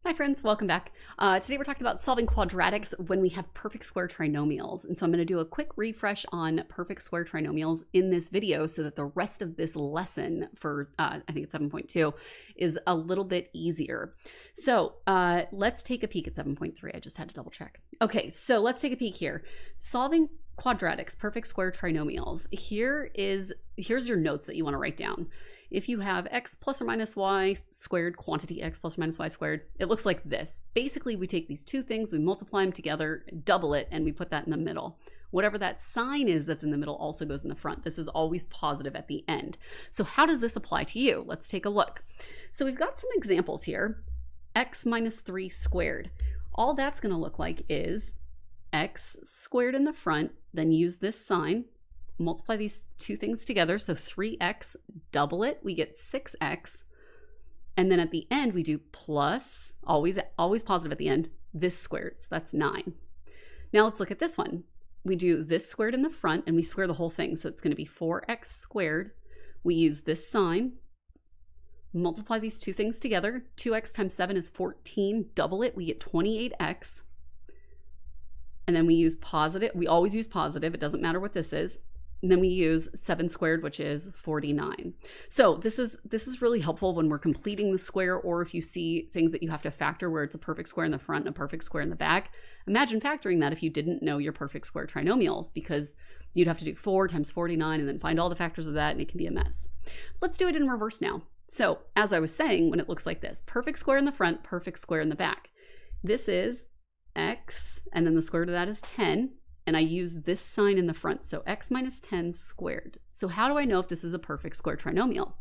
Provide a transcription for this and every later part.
Hi friends, welcome back. Today we're talking about solving quadratics when we have perfect square trinomials. And so I'm going to do a quick refresh on perfect square trinomials in this video so that the rest of this lesson for, I think it's 7.2, is a little bit easier. So let's take a peek at 7.3. I just had to double check. Okay, so let's take a peek here. Solving quadratics, perfect square trinomials. Here's your notes that you want to write down. If you have x plus or minus y squared, quantity x plus or minus y squared, it looks like this. Basically, we take these two things, we multiply them together, double it, and we put that in the middle. Whatever that sign is that's in the middle also goes in the front. This is always positive at the end. So how does this apply to you? Let's take a look. So we've got some examples here. X minus 3 squared. All that's going to look like is x squared in the front, then use this sign, multiply these two things together, so 3x, double it, we get 6x, and then at the end we do plus, always positive at the end, this squared, so that's 9. Now let's look at this one. We do this squared in the front and we square the whole thing, so it's going to be 4x squared. We use this sign, multiply these two things together, 2x times 7 is 14, double it, we get 28x, and then we use positive, we always use positive, it doesn't matter what this is. And then we use 7 squared, which is 49. So this is really helpful when we're completing the square, or if you see things that you have to factor where it's a perfect square in the front and a perfect square in the back. Imagine factoring that if you didn't know your perfect square trinomials, because you'd have to do 4 times 49 and then find all the factors of that, and it can be a mess. Let's do it in reverse now. So as I was saying, when it looks like this, perfect square in the front, perfect square in the back. This is x, and then the square root of that is 10. And I use this sign in the front, so x minus 10 squared. So how do I know if this is a perfect square trinomial?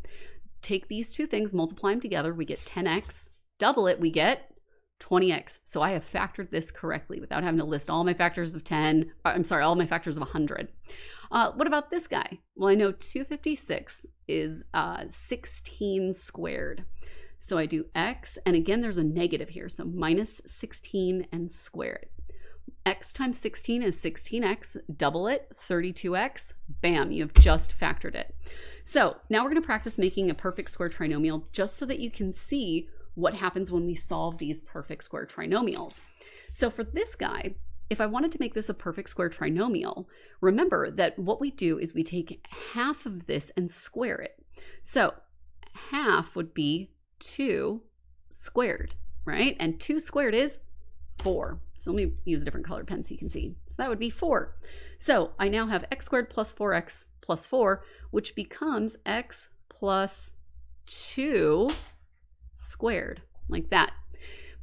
Take these two things, multiply them together, we get 10x, double it, we get 20x. So I have factored this correctly without having to list all my factors of 10, all my factors of 100. What about this guy? Well, I know 256 is 16 squared. So I do x, and again, there's a negative here, so minus 16 and square it. X times 16 is 16x, double it, 32x, bam, you have just factored it. So now we're going to practice making a perfect square trinomial just so that you can see what happens when we solve these perfect square trinomials. So for this guy, if I wanted to make this a perfect square trinomial, remember that what we do is we take half of this and square it. So half would be 2 squared, right? And 2 squared is 4. So let me use a different colored pen so you can see. So that would be 4. So I now have x squared plus 4x plus 4, which becomes x plus 2 squared, like that.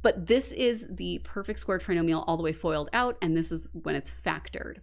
But this is the perfect square trinomial all the way FOILed out, and this is when it's factored.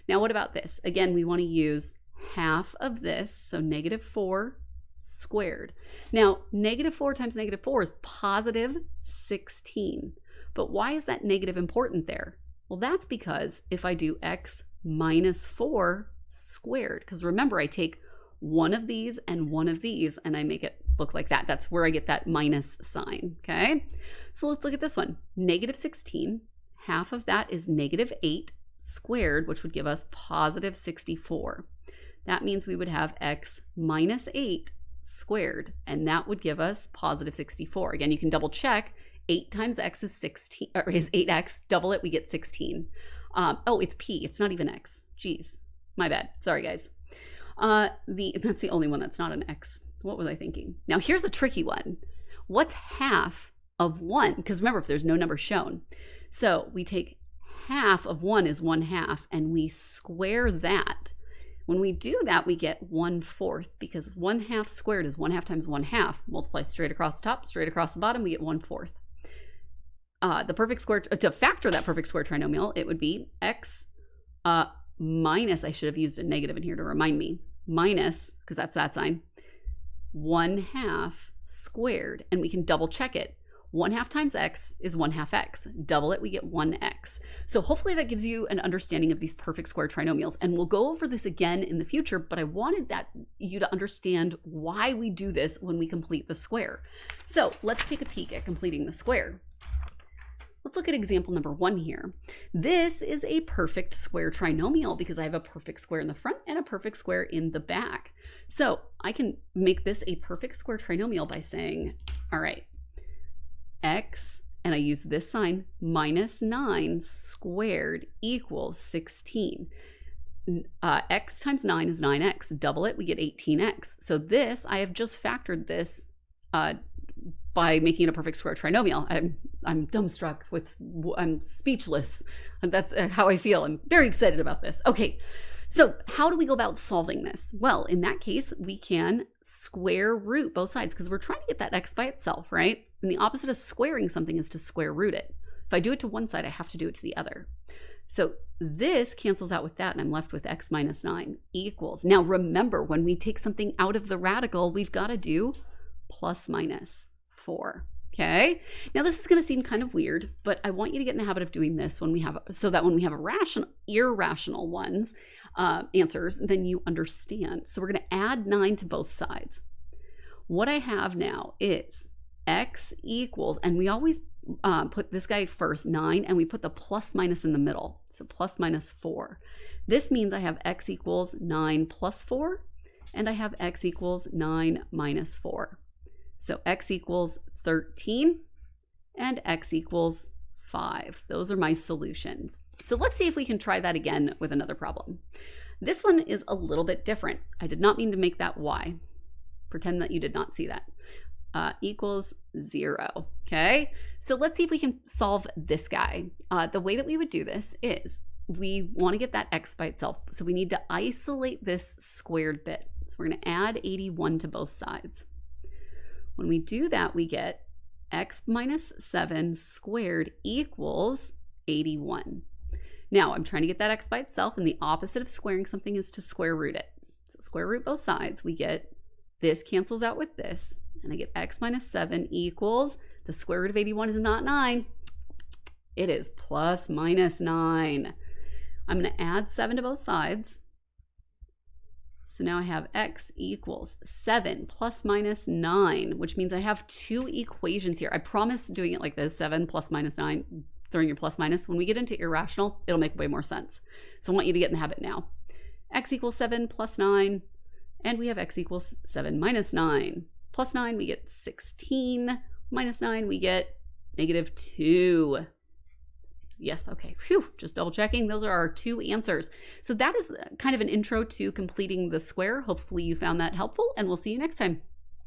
Now what about this? Again, we want to use half of this, so negative 4 squared. Now, negative 4 times negative 4 is positive 16. But why is that negative important there? Well, that's because if I do x minus 4 squared, because remember, I take one of these and one of these, and I make it look like that. That's where I get that minus sign, okay? So let's look at this one. Negative 16, half of that is negative 8 squared, which would give us positive 64. That means we would have x minus 8 squared, and that would give us positive 64. Again, you can double check. 8 times x is 16, or is 8x, double it, we get 16. Oh, it's p, it's not even x. Geez, my bad. Sorry, guys. That's the only one that's not an x. What was I thinking? Now, here's a tricky one. What's half of 1? Because remember, if there's no number shown. So we take half of 1 is 1/2, and we square that. When we do that, we get 1/4, because 1/2 squared is 1/2 times 1/2. Multiply straight across the top, straight across the bottom, we get 1/4. The perfect square, to factor that perfect square trinomial, it would be x minus, I should have used a negative in here to remind me, minus, because that's that sign, 1/2 squared, and we can double check it. 1/2 times x is 1/2 x. Double it, we get 1x. So hopefully that gives you an understanding of these perfect square trinomials, and we'll go over this again in the future, but I wanted you to understand why we do this when we complete the square. So let's take a peek at completing the square. Let's look at example number 1 here. This is a perfect square trinomial because I have a perfect square in the front and a perfect square in the back. So I can make this a perfect square trinomial by saying, all right, x and I use this sign, minus 9 squared equals 16. X times 9 is 9x. Double it, we get 18x. So this, I have just factored this by making it a perfect square trinomial. I'm dumbstruck I'm speechless. That's how I feel. I'm very excited about this. Okay, so how do we go about solving this? Well, in that case, we can square root both sides because we're trying to get that x by itself, right? And the opposite of squaring something is to square root it. If I do it to one side, I have to do it to the other. So this cancels out with that, and I'm left with x minus 9 equals. Now remember, when we take something out of the radical, we've got to do plus minus 4. Okay, now this is going to seem kind of weird, but I want you to get in the habit of doing this so that when we have irrational ones, answers, then you understand. So we're going to add 9 to both sides. What I have now is x equals, and we always put this guy first, 9, and we put the plus minus in the middle. So plus minus 4. This means I have x equals 9 plus 4, and I have x equals 9 minus 4. So x equals 13 and x equals 5. Those are my solutions. So let's see if we can try that again with another problem. This one is a little bit different. I did not mean to make that y. Pretend that you did not see that. Equals 0. Okay, so let's see if we can solve this guy. The way that we would do this is we want to get that x by itself. So we need to isolate this squared bit. So we're going to add 81 to both sides. When we do that, we get x minus 7 squared equals 81. Now I'm trying to get that x by itself, and the opposite of squaring something is to square root it. So square root both sides, we get this cancels out with this, and I get x minus 7 equals, the square root of 81 is not 9, it is plus minus 9. I'm going to add 7 to both sides. So now I have x equals 7 plus minus 9, which means I have two equations here. I promise doing it like this, 7 plus minus 9, throwing your plus minus. When we get into irrational, it'll make way more sense. So I want you to get in the habit now. X equals 7 plus 9, and we have x equals 7 minus 9. Plus 9, we get 16. Minus 9, we get negative 2. Yes, okay, phew, just double checking. Those are our two answers. So that is kind of an intro to completing the square. Hopefully you found that helpful, and we'll see you next time.